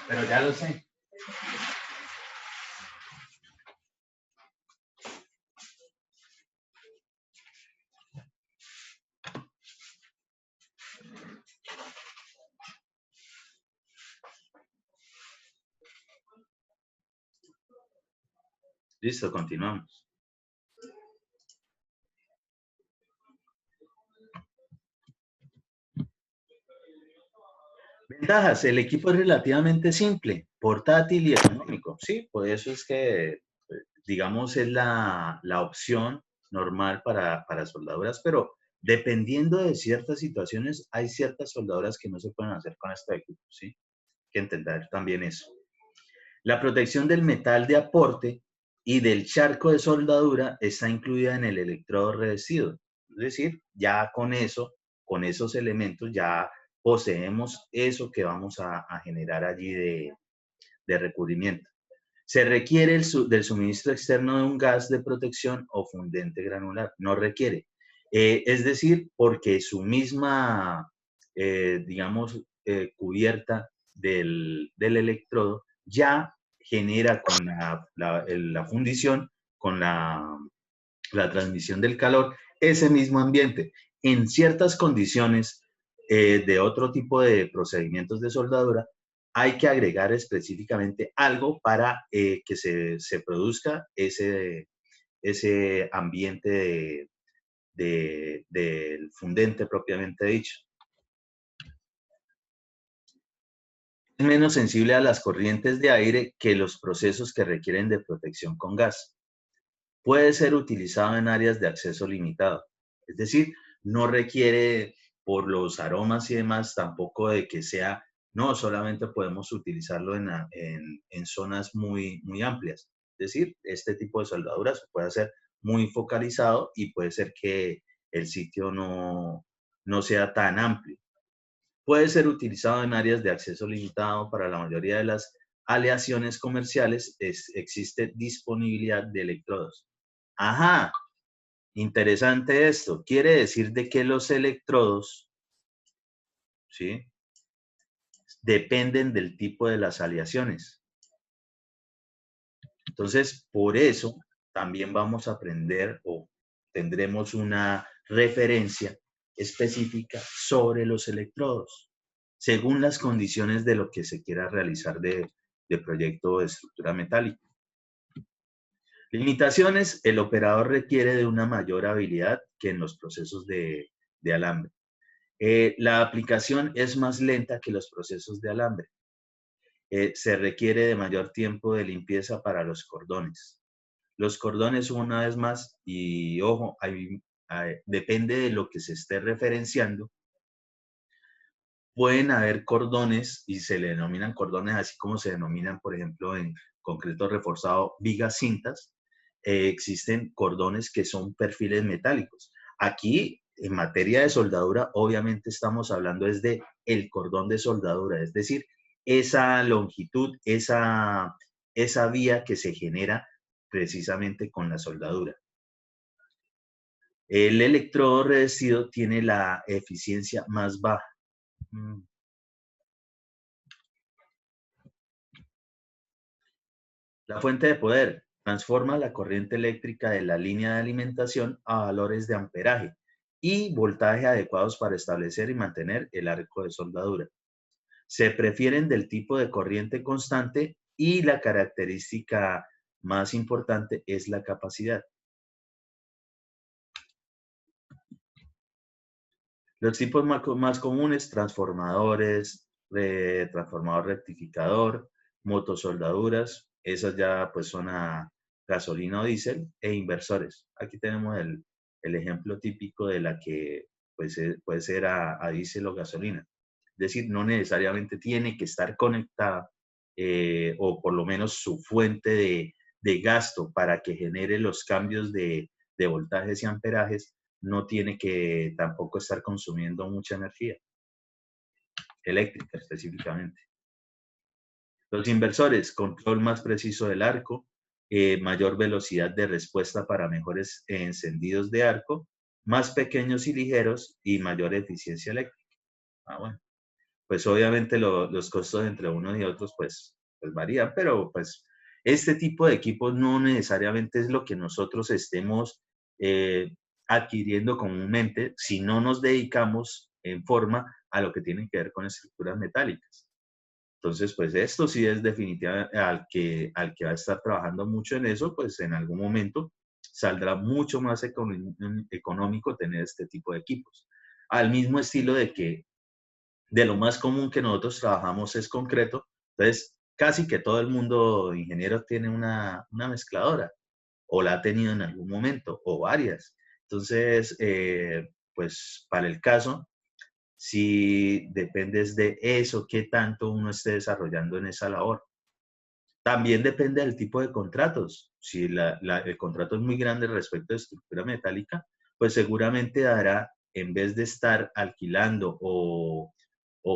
Pero ya lo sé. Listo, continuamos. Ventajas, el equipo es relativamente simple, portátil y económico. Sí, por eso es que, digamos, es la opción normal para soldaduras, pero dependiendo de ciertas situaciones, hay ciertas soldaduras que no se pueden hacer con este equipo, ¿sí? Hay que entender también eso. La protección del metal de aporte y del charco de soldadura está incluida en el electrodo revestido. Es decir, ya con eso, con esos elementos, ya poseemos eso que vamos a generar allí de recubrimiento. Se requiere del suministro externo de un gas de protección o fundente granular. No requiere. Es decir, porque su misma, digamos, cubierta del electrodo ya genera con la fundición, con la transmisión del calor, ese mismo ambiente. En ciertas condiciones de otro tipo de procedimientos de soldadura, hay que agregar específicamente algo para que se produzca ese ambiente del fundente propiamente dicho. Es menos sensible a las corrientes de aire que los procesos que requieren de protección con gas. Puede ser utilizado en áreas de acceso limitado. Es decir, no requiere por los aromas y demás tampoco de que sea, no, solamente podemos utilizarlo en zonas muy, muy amplias. Es decir, este tipo de soldaduras puede ser muy focalizado y puede ser que el sitio no sea tan amplio. Puede ser utilizado en áreas de acceso limitado. Para la mayoría de las aleaciones comerciales existe disponibilidad de electrodos. Ajá, interesante esto. Quiere decir de que los electrodos ¿sí? Dependen del tipo de las aleaciones. Entonces, por eso también vamos a aprender o tendremos una referencia específica sobre los electrodos, según las condiciones de lo que se quiera realizar de proyecto de estructura metálica. Limitaciones: el operador requiere de una mayor habilidad que en los procesos de alambre. La aplicación es más lenta que los procesos de alambre. Se requiere de mayor tiempo de limpieza para los cordones. Los cordones, una vez más, y ojo, depende de lo que se esté referenciando, pueden haber cordones y se le denominan cordones, así como se denominan, por ejemplo, en concreto reforzado, vigas cintas. Existen cordones que son perfiles metálicos. Aquí, en materia de soldadura, obviamente estamos hablando es de el cordón de soldadura, es decir, esa longitud, esa vía que se genera precisamente con la soldadura. El electrodo revestido tiene la eficiencia más baja. La fuente de poder transforma la corriente eléctrica de la línea de alimentación a valores de amperaje y voltaje adecuados para establecer y mantener el arco de soldadura. Se prefieren del tipo de corriente constante y la característica más importante es la capacidad. Los tipos más comunes: transformadores, transformador rectificador, motosoldaduras, esas ya pues son a gasolina o diésel, e inversores. Aquí tenemos el ejemplo típico de la que pues, puede ser a diésel o gasolina. Es decir, no necesariamente tiene que estar conectada o por lo menos su fuente de gasto para que genere los cambios de voltajes y amperajes no tiene que tampoco estar consumiendo mucha energía eléctrica específicamente. Los inversores: control más preciso del arco, mayor velocidad de respuesta para mejores encendidos de arco, más pequeños y ligeros y mayor eficiencia eléctrica. Bueno, pues obviamente los costos entre unos y otros pues varían, pero pues este tipo de equipos no necesariamente es lo que nosotros estemos eh, adquiriendo comúnmente si no nos dedicamos en forma a lo que tiene que ver con estructuras metálicas. Entonces, pues esto sí es definitivamente al que va a estar trabajando mucho en eso, pues en algún momento saldrá mucho más económico tener este tipo de equipos. Al mismo estilo de que de lo más común que nosotros trabajamos es concreto, entonces casi que todo el mundo ingeniero tiene una mezcladora o la ha tenido en algún momento o varias. Entonces, pues para el caso, si dependes de eso, qué tanto uno esté desarrollando en esa labor. También depende del tipo de contratos. Si el contrato es muy grande respecto a estructura metálica, pues seguramente dará, en vez de estar alquilando o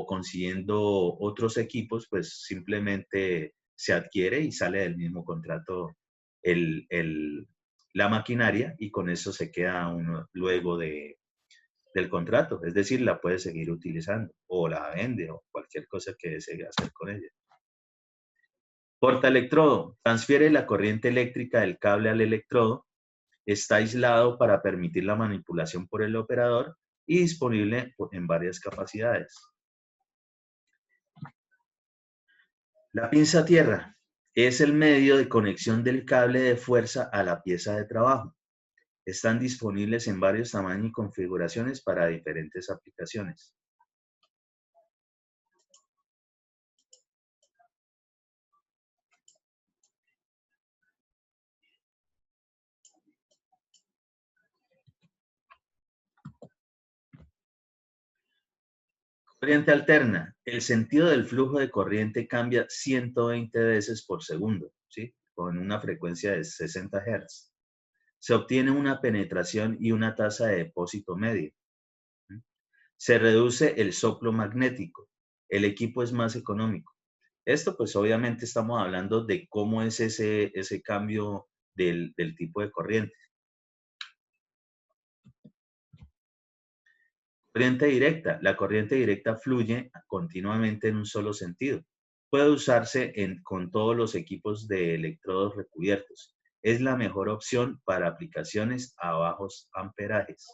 consiguiendo otros equipos, pues simplemente se adquiere y sale del mismo contrato el, el, la maquinaria y con eso se queda uno luego del contrato. Es decir, la puede seguir utilizando o la vende o cualquier cosa que desee hacer con ella. Portaelectrodo: transfiere la corriente eléctrica del cable al electrodo. Está aislado para permitir la manipulación por el operador y disponible en varias capacidades. La pinza tierra es el medio de conexión del cable de fuerza a la pieza de trabajo. Están disponibles en varios tamaños y configuraciones para diferentes aplicaciones. Corriente alterna: el sentido del flujo de corriente cambia 120 veces por segundo, ¿sí? Con una frecuencia de 60 Hz. Se obtiene una penetración y una tasa de depósito medio. Se reduce el soplo magnético. El equipo es más económico. Esto pues obviamente estamos hablando de cómo es ese cambio del tipo de corriente. Corriente directa. La corriente directa fluye continuamente en un solo sentido. Puede usarse con todos los equipos de electrodos recubiertos. Es la mejor opción para aplicaciones a bajos amperajes.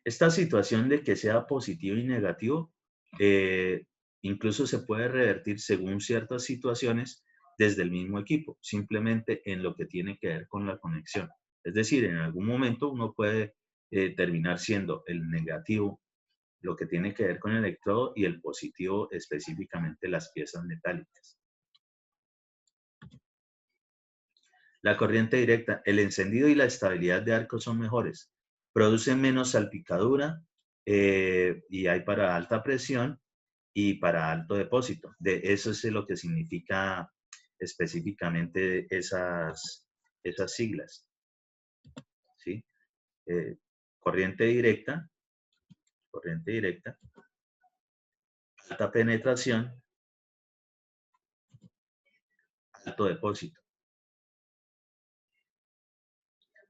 Esta situación de que sea positivo y negativo, eh, incluso se puede revertir según ciertas situaciones desde el mismo equipo, simplemente en lo que tiene que ver con la conexión. Es decir, en algún momento uno puede terminar siendo el negativo, lo que tiene que ver con el electrodo, y el positivo específicamente las piezas metálicas. La corriente directa, el encendido y la estabilidad de arco son mejores. Producen menos salpicadura y hay para alta presión y para alto depósito. Eso es lo que significa específicamente esas siglas. ¿Sí? Eh, corriente directa, alta penetración, alto depósito.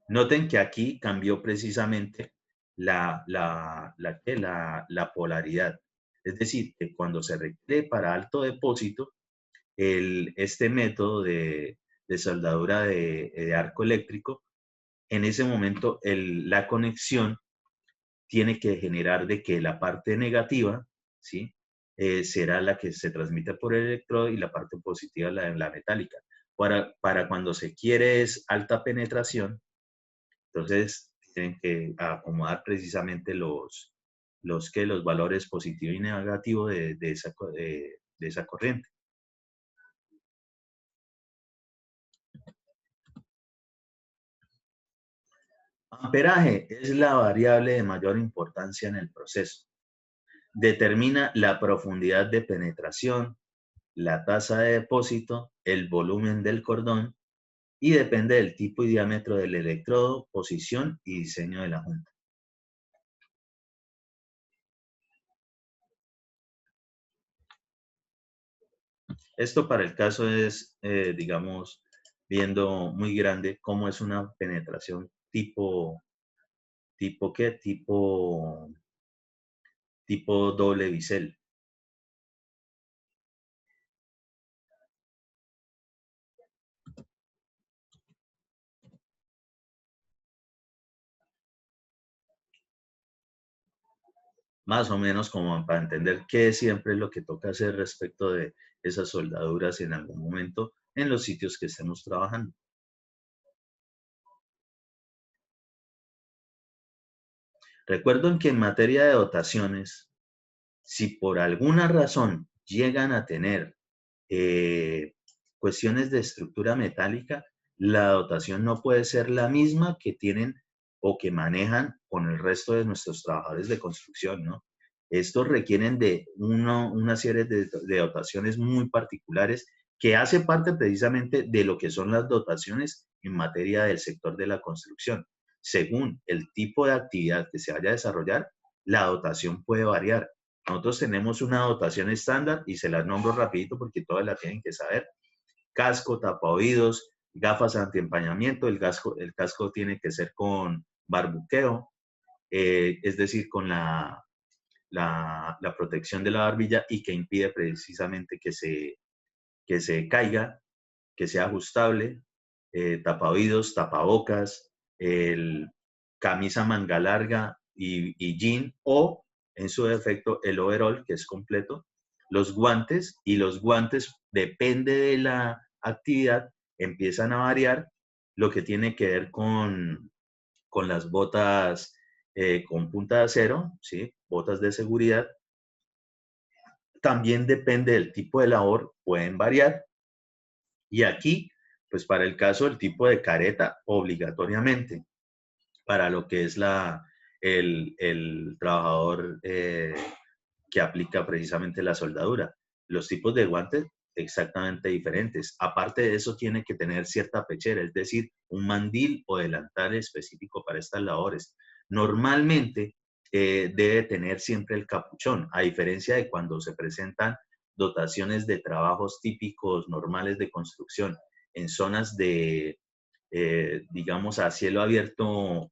Noten que aquí cambió precisamente la polaridad. Es decir, que cuando se requiere para alto depósito, este método de soldadura de arco eléctrico, en ese momento la conexión tiene que generar de que la parte negativa, ¿sí? Será la que se transmite por el electrodo y la parte positiva la metálica. Para cuando se quiere es alta penetración, entonces tienen que acomodar precisamente los valores positivo y negativo de esa corriente. Amperaje es la variable de mayor importancia en el proceso. Determina la profundidad de penetración, la tasa de depósito, el volumen del cordón y depende del tipo y diámetro del electrodo, posición y diseño de la junta. Esto para el caso es, digamos, viendo muy grande cómo es una penetración ¿tipo qué? Tipo doble bisel. Más o menos como para entender qué siempre es lo que toca hacer respecto de esas soldaduras en algún momento en los sitios que estemos trabajando. Recuerden que en materia de dotaciones, si por alguna razón llegan a tener cuestiones de estructura metálica, la dotación no puede ser la misma que tienen o que manejan con el resto de nuestros trabajadores de construcción, ¿no? Estos requieren de una serie de dotaciones muy particulares que hace parte precisamente de lo que son las dotaciones en materia del sector de la construcción. Según el tipo de actividad que se vaya a desarrollar, la dotación puede variar. Nosotros tenemos una dotación estándar y se las nombro rapidito porque todas la tienen que saber. Casco, tapaoídos, gafas antiempañamiento. El casco tiene que ser con barbuqueo, es decir, con la protección de la barbilla y que impide precisamente que se caiga, que sea ajustable. Tapaoídos, tapabocas, camisa manga larga y jean, o en su defecto el overall, que es completo. Los guantes, y los guantes, depende de la actividad, empiezan a variar, lo que tiene que ver con las botas con punta de acero, ¿sí? Botas de seguridad. También depende del tipo de labor, pueden variar. Y aquí, pues para el caso del tipo de careta, obligatoriamente, para lo que es el trabajador que aplica precisamente la soldadura. Los tipos de guantes exactamente diferentes. Aparte de eso, tiene que tener cierta pechera, es decir, un mandil o delantal específico para estas labores. Normalmente debe tener siempre el capuchón, a diferencia de cuando se presentan dotaciones de trabajos típicos normales de construcción en zonas de, digamos, a cielo abierto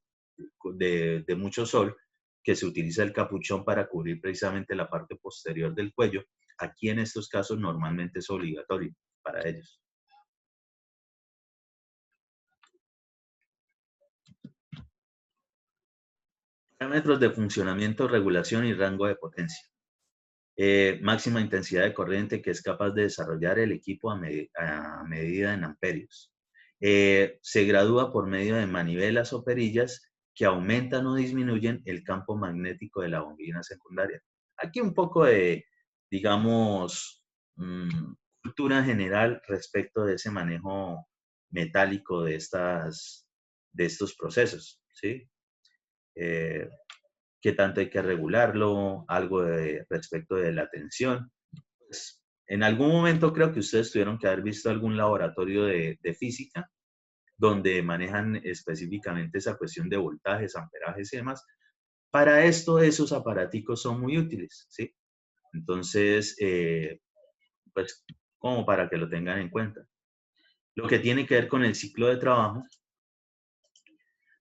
de mucho sol, que se utiliza el capuchón para cubrir precisamente la parte posterior del cuello. Aquí en estos casos normalmente es obligatorio para ellos. Parámetros de funcionamiento, regulación y rango de potencia. Máxima intensidad de corriente que es capaz de desarrollar el equipo a medida en amperios. Se gradúa por medio de manivelas o perillas que aumentan o disminuyen el campo magnético de la bobina secundaria. Aquí un poco de, digamos, cultura general respecto de ese manejo metálico de estos procesos, ¿sí? Qué tanto hay que regularlo, algo respecto de la tensión. Pues, en algún momento creo que ustedes tuvieron que haber visto algún laboratorio de física donde manejan específicamente esa cuestión de voltajes, amperajes y demás. Para esto, esos aparaticos son muy útiles, ¿sí? Entonces, pues, como para que lo tengan en cuenta. Lo que tiene que ver con el ciclo de trabajo,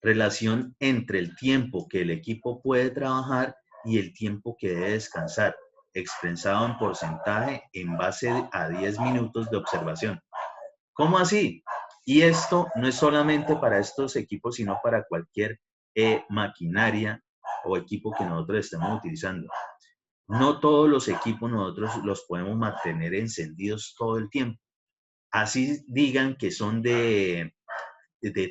relación entre el tiempo que el equipo puede trabajar y el tiempo que debe descansar, expresado en porcentaje en base a 10 minutos de observación. ¿Cómo así? Y esto no es solamente para estos equipos, sino para cualquier maquinaria o equipo que nosotros estemos utilizando. No todos los equipos nosotros los podemos mantener encendidos todo el tiempo. Así digan que son de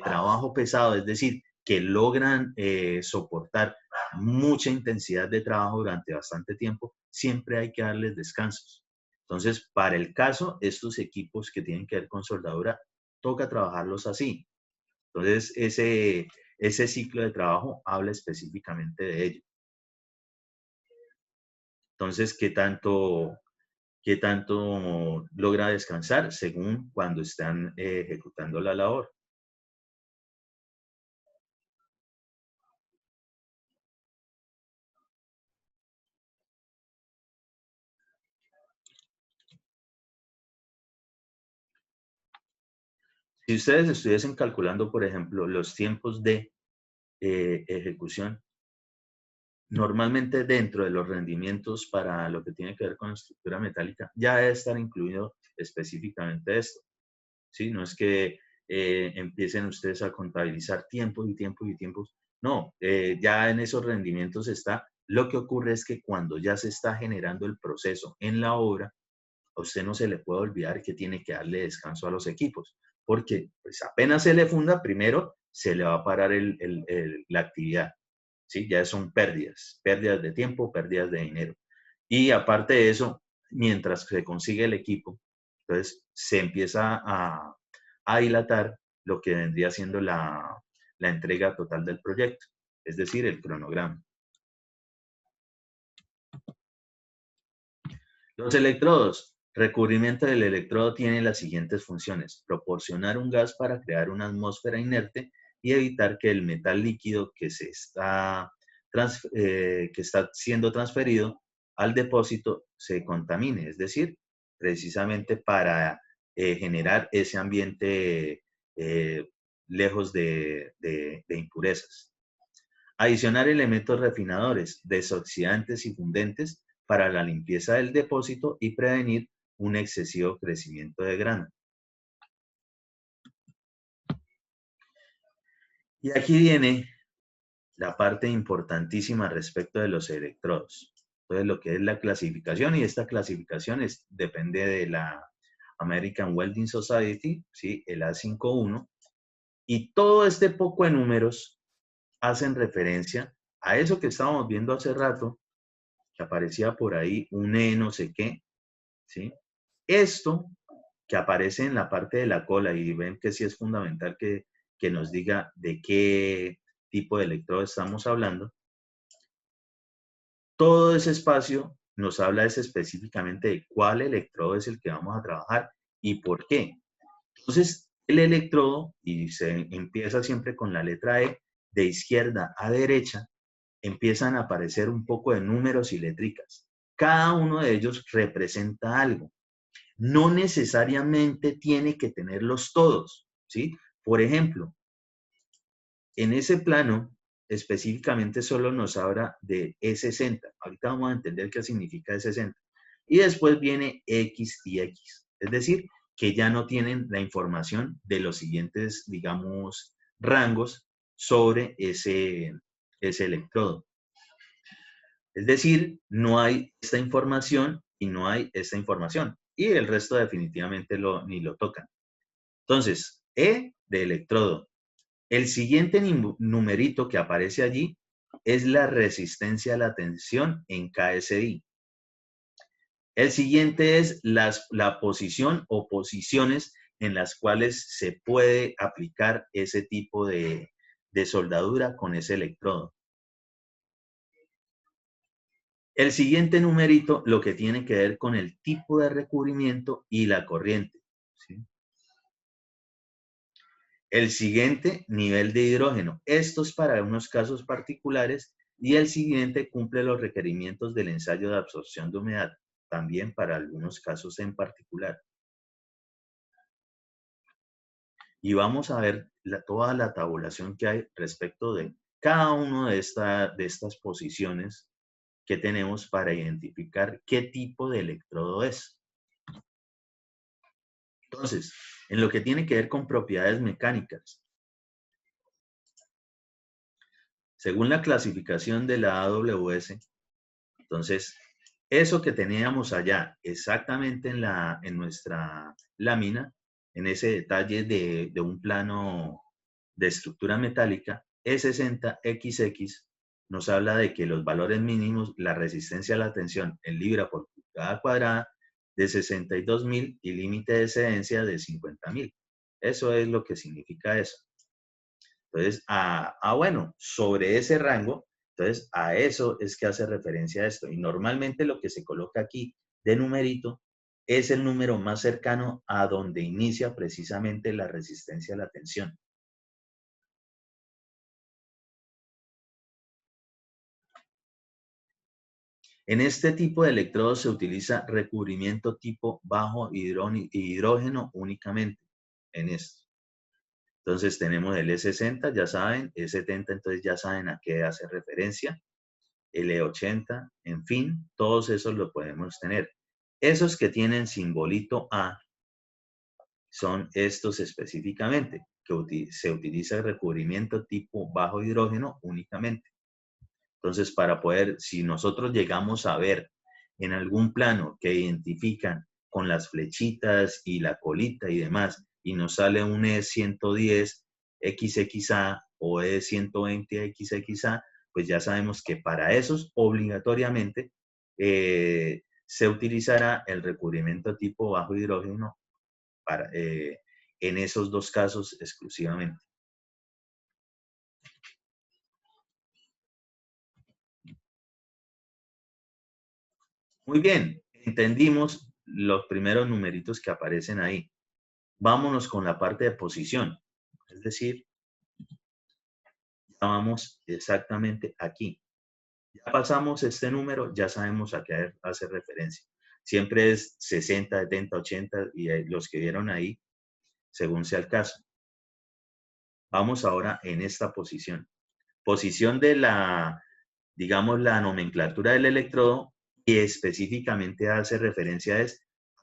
trabajo pesado, es decir, que logran soportar mucha intensidad de trabajo durante bastante tiempo, siempre hay que darles descansos. Entonces, para el caso, estos equipos que tienen que ver con soldadura, toca trabajarlos así. Entonces, ese ciclo de trabajo habla específicamente de ello. Entonces, qué tanto logra descansar según cuando están ejecutando la labor? Si ustedes estuviesen calculando, por ejemplo, los tiempos de ejecución, normalmente dentro de los rendimientos para lo que tiene que ver con la estructura metálica, ya debe estar incluido específicamente esto. ¿Sí? No es que empiecen ustedes a contabilizar tiempos y tiempos y tiempos. No, ya en esos rendimientos está. Lo que ocurre es que cuando ya se está generando el proceso en la obra, a usted no se le puede olvidar que tiene que darle descanso a los equipos, porque pues apenas se le funda, primero se le va a parar la actividad, ¿sí? Ya son pérdidas, pérdidas de tiempo, pérdidas de dinero. Y aparte de eso, mientras se consigue el equipo, entonces se empieza a dilatar lo que vendría siendo la entrega total del proyecto, es decir, el cronograma. Los electrodos. Recubrimiento del electrodo tiene las siguientes funciones. Proporcionar un gas para crear una atmósfera inerte y evitar que el metal líquido que está siendo transferido al depósito se contamine. Es decir, precisamente para generar ese ambiente lejos de impurezas. Adicionar elementos refinadores, desoxidantes y fundentes para la limpieza del depósito y prevenir un excesivo crecimiento de grano. Y aquí viene la parte importantísima respecto de los electrodos. Entonces, lo que es la clasificación, y esta clasificación depende de la American Welding Society, ¿sí? El A51, y todo este poco de números hacen referencia a eso que estábamos viendo hace rato, que aparecía por ahí un E no sé qué, ¿sí? Esto que aparece en la parte de la cola, y ven que sí es fundamental que nos diga de qué tipo de electrodo estamos hablando, todo ese espacio nos habla específicamente de cuál electrodo es el que vamos a trabajar y por qué. Entonces, el electrodo, y se empieza siempre con la letra E, de izquierda a derecha, empiezan a aparecer un poco de números y letricas. cada uno de ellos representa algo. No necesariamente tiene que tenerlos todos, ¿sí? Por ejemplo, en ese plano, específicamente solo nos habla de E60. Ahorita vamos a entender qué significa E60. Y después viene X y X. Es decir, que ya no tienen la información de los siguientes, digamos, rangos sobre ese electrodo. Es decir, no hay esta información y no hay esta información. Y el resto definitivamente ni lo tocan. Entonces, E de electrodo. El siguiente numerito que aparece allí es la resistencia a la tensión en KSI. El siguiente es la posición o posiciones en las cuales se puede aplicar ese tipo de soldadura con ese electrodo. El siguiente numerito lo que tiene que ver con el tipo de recubrimiento y la corriente, ¿sí? El siguiente, nivel de hidrógeno. Esto es para unos casos particulares y el siguiente cumple los requerimientos del ensayo de absorción de humedad, también para algunos casos en particular. Y vamos a ver toda la tabulación que hay respecto de cada una de estas posiciones que tenemos para identificar qué tipo de electrodo es. Entonces, en lo que tiene que ver con propiedades mecánicas, según la clasificación de la AWS, entonces, eso que teníamos allá exactamente en nuestra lámina, en ese detalle de un plano de estructura metálica, E60XX nos habla de que los valores mínimos, la resistencia a la tensión en libra por pulgada cuadrada de 62.000 y límite de excedencia de 50.000. Eso es lo que significa eso. Entonces, bueno, sobre ese rango, entonces a eso es que hace referencia a esto. Y normalmente lo que se coloca aquí de numerito es el número más cercano a donde inicia precisamente la resistencia a la tensión. En este tipo de electrodos se utiliza recubrimiento tipo bajo hidrógeno únicamente en esto. Entonces tenemos el E60, ya saben, E70, entonces ya saben a qué hace referencia. El E80, en fin, todos esos los podemos tener. Esos que tienen simbolito A son estos específicamente, que se utiliza el recubrimiento tipo bajo hidrógeno únicamente. Entonces, para poder, si nosotros llegamos a ver en algún plano que identifican con las flechitas y la colita y demás, y nos sale un E110 XXA o E120 XXA, pues ya sabemos que para esos obligatoriamente se utilizará el recubrimiento tipo bajo hidrógeno en esos dos casos exclusivamente. Muy bien, entendimos los primeros numeritos que aparecen ahí. Vámonos con la parte de posición. Es decir, ya vamos exactamente aquí. Ya pasamos este número, ya sabemos a qué hace referencia. Siempre es 60, 70, 80 y los que vieron ahí, según sea el caso. Vamos ahora en esta posición. Posición de digamos, la nomenclatura del electrodo y específicamente hace referencia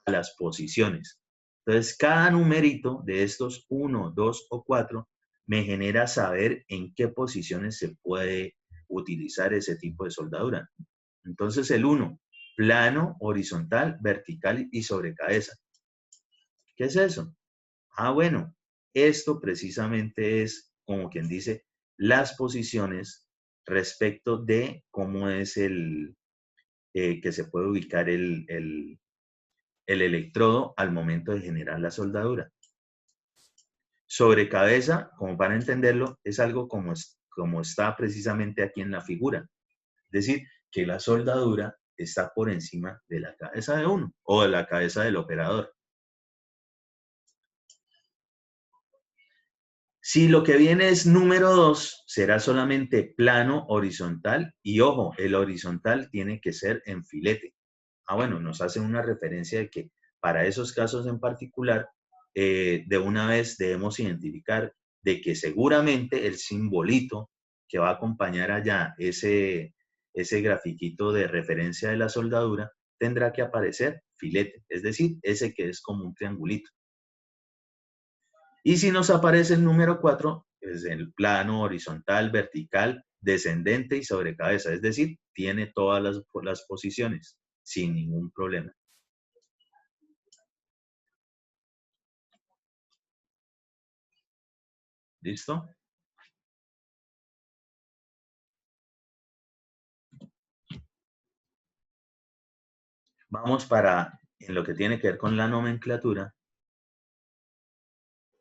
a las posiciones. Entonces, cada numerito de estos 1, 2 o 4 me genera saber en qué posiciones se puede utilizar ese tipo de soldadura. Entonces, el 1, plano, horizontal, vertical y sobre cabeza. ¿Qué es eso? Bueno, esto precisamente es, como quien dice, las posiciones respecto de cómo es que se puede ubicar el electrodo al momento de generar la soldadura. Sobre cabeza, como para entenderlo, es algo como está precisamente aquí en la figura. Es decir, que la soldadura está por encima de la cabeza de uno o de la cabeza del operador. Si lo que viene es número 2, será solamente plano horizontal y ojo, el horizontal tiene que ser en filete. bueno, nos hacen una referencia de que para esos casos en particular, de una vez debemos identificar de que seguramente el simbolito que va a acompañar allá ese grafiquito de referencia de la soldadura tendrá que aparecer filete, es decir, ese que es como un triangulito. Y si nos aparece el número 4, es el plano horizontal, vertical, descendente y sobre cabeza, es decir, tiene todas las posiciones sin ningún problema. ¿Listo? Vamos en lo que tiene que ver con la nomenclatura,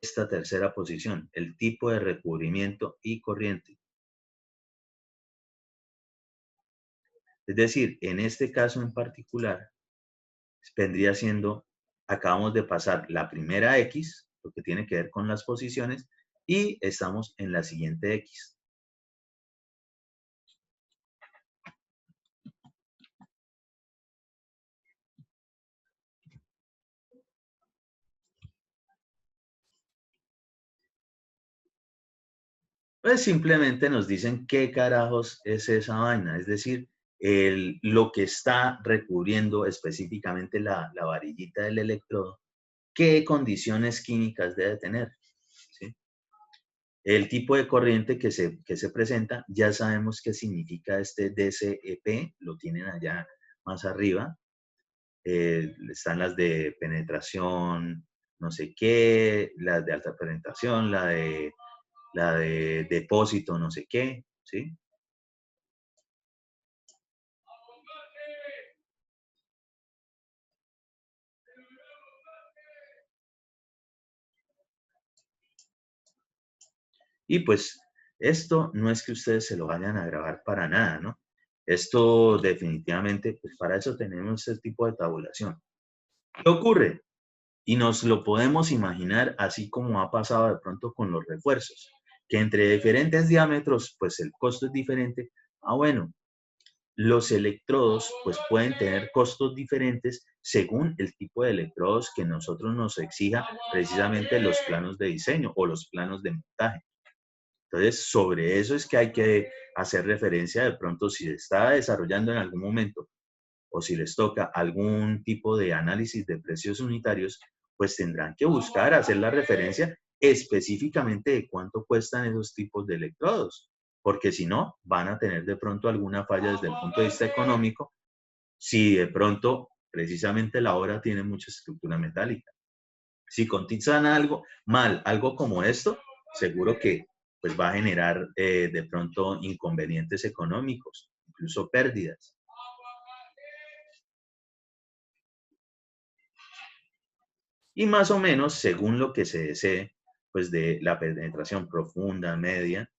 esta tercera posición, el tipo de recubrimiento y corriente. Es decir, en este caso en particular, vendría siendo, acabamos de pasar la primera X, lo que tiene que ver con las posiciones, y estamos en la siguiente X. Pues simplemente nos dicen qué carajos es esa vaina, es decir, lo que está recubriendo específicamente la varillita del electrodo, qué condiciones químicas debe tener, ¿sí? El tipo de corriente que se presenta, ya sabemos qué significa este DCEP, lo tienen allá más arriba. Están las de penetración, no sé qué, las de alta penetración, la de depósito, no sé qué, ¿sí? Y pues esto no es que ustedes se lo vayan a grabar para nada, ¿no? Esto definitivamente, pues para eso tenemos este tipo de tabulación. ¿Qué ocurre? Y nos lo podemos imaginar así como ha pasado de pronto con los refuerzos, que entre diferentes diámetros, pues el costo es diferente. Bueno, los electrodos pues pueden tener costos diferentes según el tipo de electrodos que nosotros nos exija precisamente los planos de diseño o los planos de montaje. Entonces, sobre eso es que hay que hacer referencia de pronto si se está desarrollando en algún momento o si les toca algún tipo de análisis de precios unitarios, pues tendrán que buscar hacer la referencia específicamente de cuánto cuestan esos tipos de electrodos, porque si no, van a tener de pronto alguna falla desde el punto de vista económico, si de pronto precisamente la obra tiene mucha estructura metálica. Si cotizan algo mal, algo como esto, seguro que pues va a generar de pronto inconvenientes económicos, incluso pérdidas. Y más o menos, según lo que se desee, pues de la penetración profunda, media,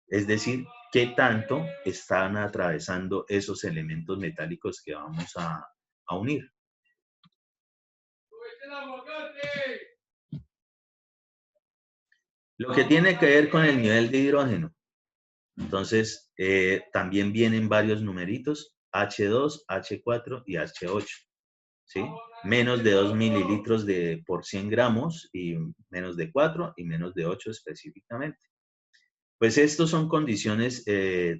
es decir, qué tanto están atravesando esos elementos metálicos que vamos a unir. Lo que tiene que ver con el nivel de hidrógeno. Entonces, también vienen varios numeritos, H2, H4 y H8, ¿sí? Menos de 2 mililitros por 100 gramos y menos de 4 y menos de 8 específicamente. Pues estos son condiciones,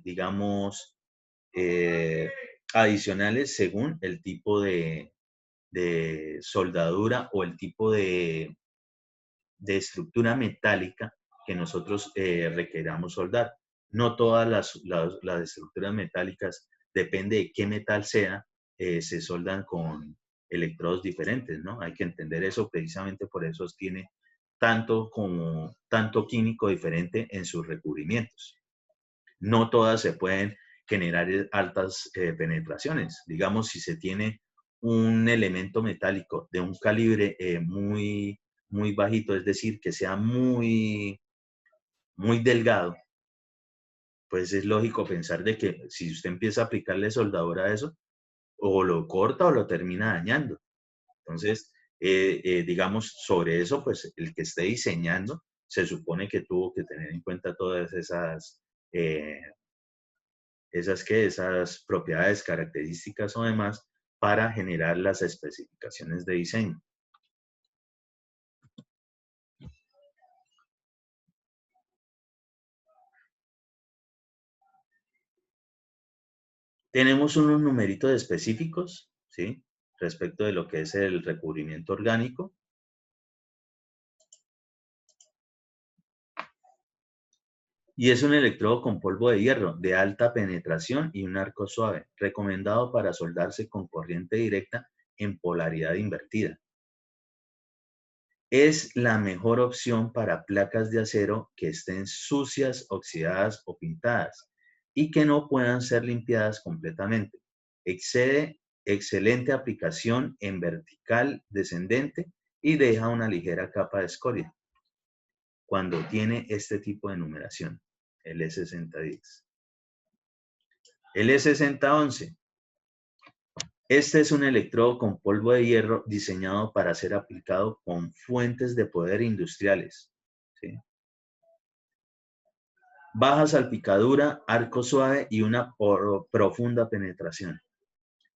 digamos, eh, adicionales según el tipo de soldadura o el tipo de estructura metálica que nosotros requeramos soldar. No todas las estructuras metálicas, depende de qué metal sea, se soldan con electrodos diferentes, ¿no? Hay que entender eso, precisamente por eso tiene tanto químico diferente en sus recubrimientos. No todas se pueden generar altas penetraciones. Digamos, si se tiene un elemento metálico de un calibre muy bajito, es decir, que sea muy delgado, pues es lógico pensar de que si usted empieza a aplicarle soldadura a eso, o lo corta o lo termina dañando. Entonces, digamos, sobre eso, pues el que esté diseñando se supone que tuvo que tener en cuenta todas esas propiedades, características o demás, para generar las especificaciones de diseño. Tenemos unos numeritos específicos, ¿sí? Respecto de lo que es el recubrimiento orgánico. Y es un electrodo con polvo de hierro de alta penetración y un arco suave, recomendado para soldarse con corriente directa en polaridad invertida. Es la mejor opción para placas de acero que estén sucias, oxidadas o pintadas y que no puedan ser limpiadas completamente. Excelente aplicación en vertical descendente y deja una ligera capa de escoria cuando tiene este tipo de numeración, el E6010. El E6011. Este es un electrodo con polvo de hierro diseñado para ser aplicado con fuentes de poder industriales, ¿sí? Baja salpicadura, arco suave y una profunda penetración.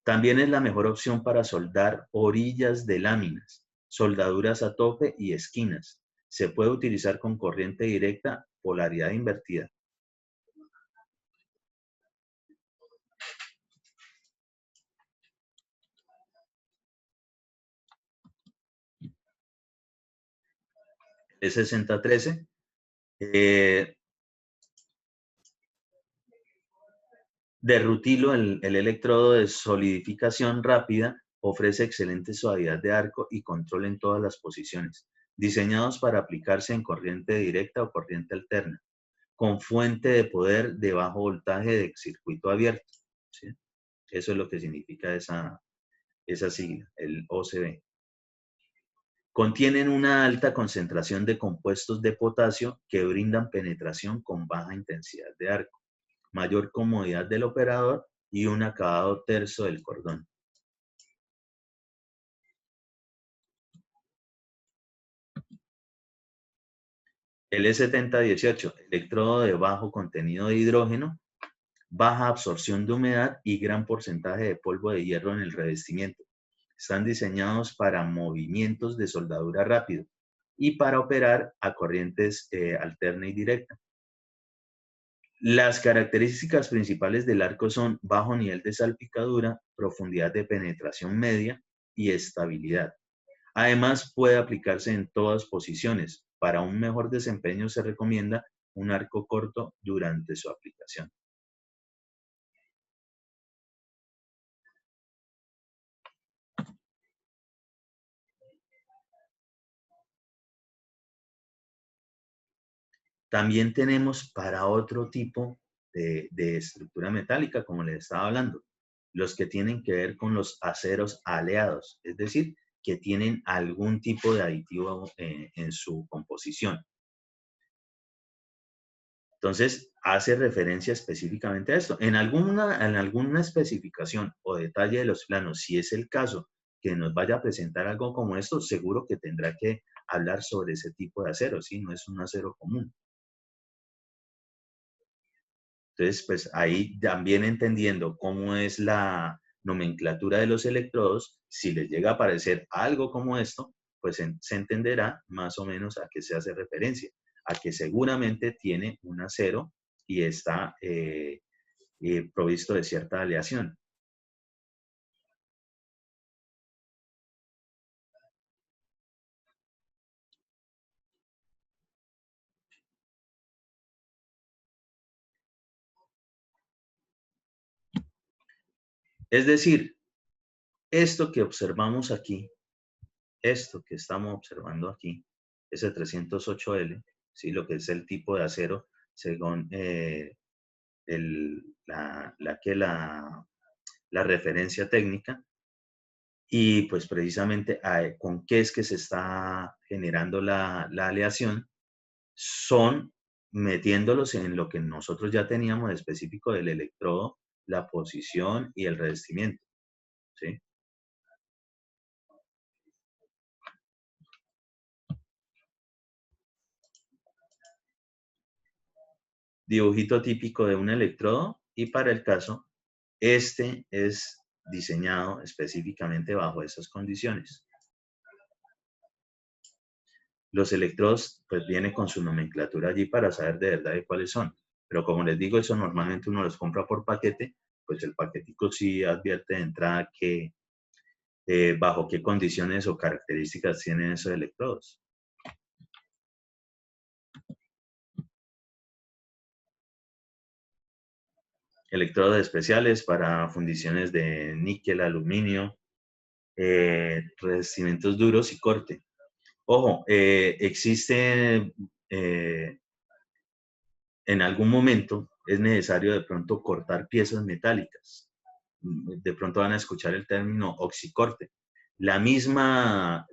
También es la mejor opción para soldar orillas de láminas, soldaduras a tope y esquinas. Se puede utilizar con corriente directa, polaridad invertida. El 6013. De rutilo, el electrodo de solidificación rápida ofrece excelente suavidad de arco y control en todas las posiciones, diseñados para aplicarse en corriente directa o corriente alterna, con fuente de poder de bajo voltaje de circuito abierto, ¿sí? Eso es lo que significa esa sigla, el OCB. Contienen una alta concentración de compuestos de potasio que brindan penetración con baja intensidad de arco, mayor comodidad del operador y un acabado terso del cordón. El E7018, electrodo de bajo contenido de hidrógeno, baja absorción de humedad y gran porcentaje de polvo de hierro en el revestimiento. Están diseñados para movimientos de soldadura rápido y para operar a corrientes alterna y directa. Las características principales del arco son bajo nivel de salpicadura, profundidad de penetración media y estabilidad. Además, puede aplicarse en todas posiciones. Para un mejor desempeño se recomienda un arco corto durante su aplicación. También tenemos para otro tipo de estructura metálica, como les estaba hablando, los que tienen que ver con los aceros aleados, es decir, que tienen algún tipo de aditivo en su composición. Entonces, hace referencia específicamente a esto. En alguna especificación o detalle de los planos, si es el caso que nos vaya a presentar algo como esto, seguro que tendrá que hablar sobre ese tipo de acero, ¿sí? No es un acero común. Entonces, pues ahí también entendiendo cómo es la nomenclatura de los electrodos, si les llega a aparecer algo como esto, pues se entenderá más o menos a qué se hace referencia, a que seguramente tiene un acero y está provisto de cierta aleación. Es decir, esto que observamos aquí, esto que estamos observando aquí, ese 308L, ¿sí? Lo que es el tipo de acero según la referencia técnica, y pues precisamente con qué es que se está generando la aleación, son metiéndolos en lo que nosotros ya teníamos específico del electrodo, la posición y el revestimiento, ¿sí? Dibujito típico de un electrodo, y para el caso, este es diseñado específicamente bajo esas condiciones. Los electrodos, pues viene con su nomenclatura allí para saber de verdad de cuáles son. Pero como les digo, eso normalmente uno los compra por paquete, pues el paquetico sí advierte de entrada que bajo qué condiciones o características tienen esos electrodos. Electrodos especiales para fundiciones de níquel, aluminio, revestimientos duros y corte. Ojo, existe en algún momento es necesario de pronto cortar piezas metálicas. De pronto van a escuchar el término oxicorte. La misma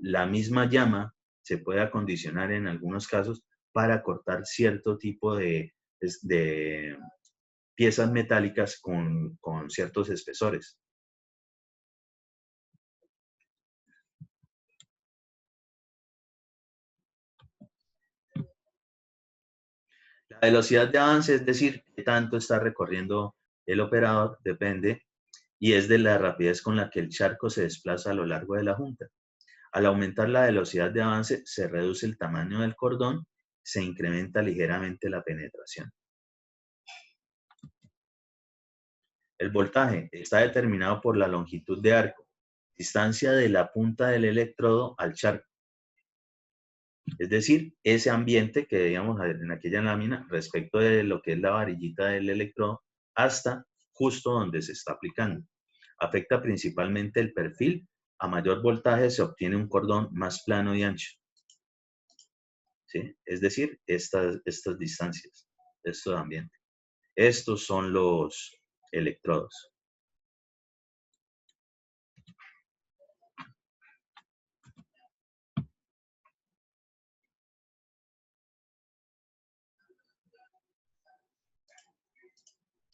llama se puede acondicionar en algunos casos para cortar cierto tipo de piezas metálicas con ciertos espesores. La velocidad de avance, es decir, qué tanto está recorriendo el operador, depende y es de la rapidez con la que el charco se desplaza a lo largo de la junta. Al aumentar la velocidad de avance, se reduce el tamaño del cordón, se incrementa ligeramente la penetración. El voltaje está determinado por la longitud de arco, distancia de la punta del electrodo al charco. Es decir, ese ambiente que veíamos en aquella lámina respecto de lo que es la varillita del electrodo hasta justo donde se está aplicando. Afecta principalmente el perfil. A mayor voltaje se obtiene un cordón más plano y ancho. ¿Sí? Es decir, estas distancias, estos ambientes. Estos son los electrodos.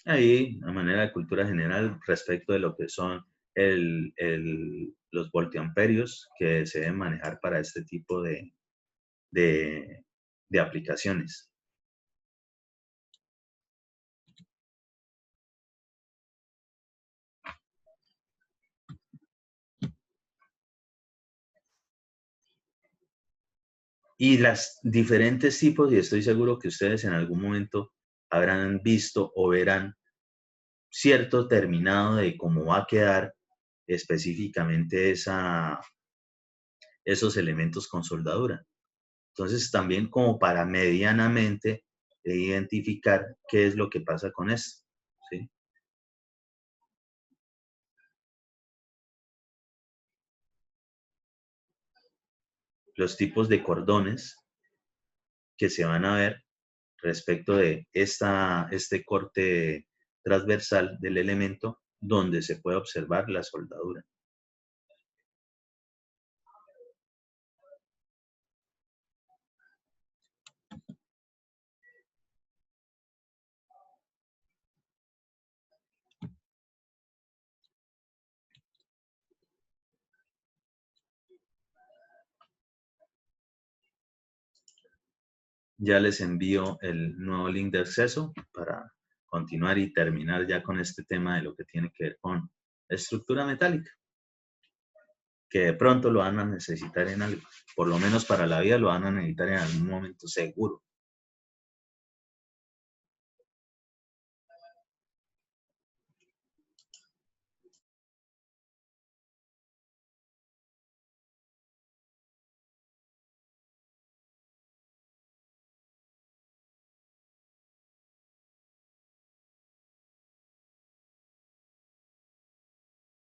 Ahí, a manera de cultura general, respecto de lo que son los voltiamperios que se deben manejar para este tipo de aplicaciones. Y las diferentes tipos, y estoy seguro que ustedes en algún momento habrán visto o verán cierto terminado de cómo va a quedar específicamente esos elementos con soldadura. Entonces, también como para medianamente identificar qué es lo que pasa con esto, ¿sí? Los tipos de cordones que se van a ver respecto de este corte transversal del elemento donde se puede observar la soldadura. Ya les envío el nuevo link de acceso para continuar y terminar ya con este tema de lo que tiene que ver con estructura metálica, que de pronto lo van a necesitar en algo, por lo menos para la vida lo van a necesitar en algún momento seguro.